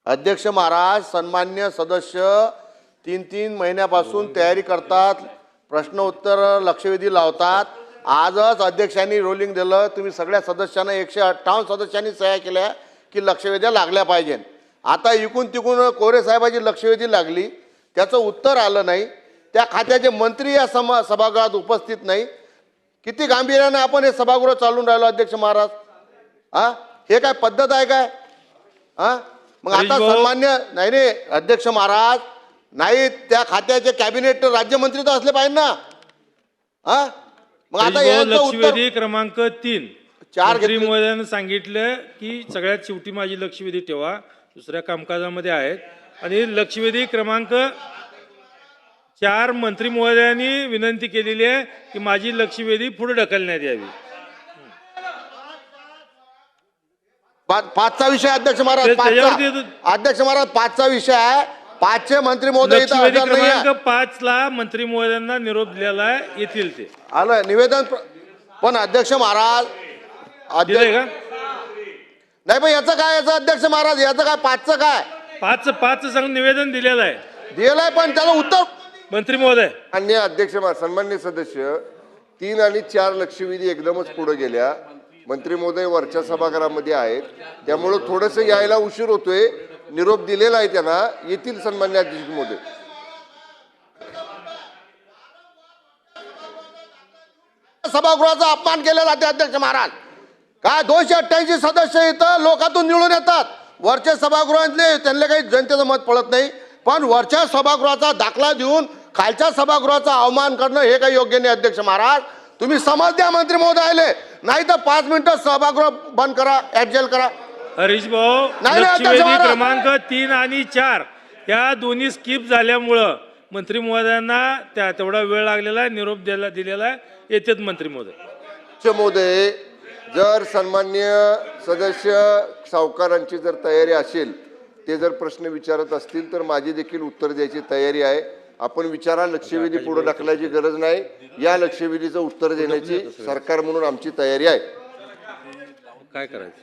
अध्यक्ष महाराज, सन्मान्य सदस्य 3-3 महिन्यापासून तयारी करतात, प्रश्न उत्तर लक्षवेधी लावतात। आजच अध्यक्षांनी रोलिंग दिलं, तुम्ही सगळ्या सदस्यांना 158 सदस्यांनी सह्या केल्या की लक्षवेधी लागल्या पाहिजे। आता इकून तिकून कोरे साहेबाची लक्षवेधी लागली, त्याचं उत्तर आलं नाही, त्या खात्याचे मंत्री या सभागृहात उपस्थित नाही। किती गांभीर्याने आपण हे सभागृह चालून राहिलो अध्यक्ष महाराज? हे काय पद्धत आहे काय? मग आता सन्मान्य नाही अध्यक्ष महाराज, नाही त्या खात्याचे कॅबिनेट राज्यमंत्री तर असले पाहिजे ना। मग आता याचं उत्तर क्रमांक 3 मंत्री महोदयांनी सांगितलं की सगळ्यात शेवटी माझी लक्षवेधी ठेवा, दुसऱ्या कामकाजामध्ये आहेत। आणि लक्षवेधी क्रमांक 4 मंत्री महोदयांनी विनंती केलेली आहे की माझी लक्षवेधी पुढे ढकलण्यात यावी। 5चा विषय अध्यक्ष महाराज, अध्यक्ष महाराज 5चा विषय आहे। 5चे मंत्री महोदय क्रमांक 5 ला मंत्री महोदयांना निरोप दिलेला आहे, येतील ते आलं निवेदन। पण अध्यक्ष महाराज नाही पण याचं काय, याचं अध्यक्ष महाराज याचं काय 5चं काय? 5 सांगून निवेदन दिलेलं आहे, पण त्याचं उत्तर मंत्री महोदय। माननीय अध्यक्ष सन्मान्य सदस्य 3 आणि 4 लक्षवेधी एकदमच पुढे गेल्या। मंत्री महोदय वरच्या सभागृहामध्ये आहेत, त्यामुळे थोडंसं यायला उशीर होतोय। निरोप दिलेला आहे त्यांना, येथील सन्मान्य अध्यक्ष महोदय। सभागृहाचा अपमान केला जाते अध्यक्ष महाराज। काय 288 सदस्य इथं लोकातून निवडून येतात, वरच्या सभागृहातले त्यांना काही जनतेचं मत पडत नाही, पण वरच्या सभागृहाचा दाखला देऊन खालच्या सभागृहाचा अवमान करणं हे काही योग्य नाही अध्यक्ष महाराज। तुम्ही समज द्या मंत्री महोदयाले, नाही तर 5 मिनिटं सभागृह बंद करा, ऍडजस्ट करा। हरीश भाऊ, लक्षवेधी क्रमांक 3 आणि 4 या दोन्ही स्किप झाल्यामुळं मंत्री महोदयांना तेवढा वेळ लागलेला आहे, निरोप दिलेला आहे, येतेच मंत्री महोदय। जर सन्मान्य सदस्य सावकारांची जर तयारी असेल, ते जर प्रश्न विचारत असतील तर माझी देखील उत्तर द्यायची तयारी आहे। आपण विचारा, लक्षवेधी पुढे ढकलायची गरज नाही, या लक्षवेधीचं उत्तर देण्याची सरकार म्हणून आमची तयारी आहे। काय करायचं?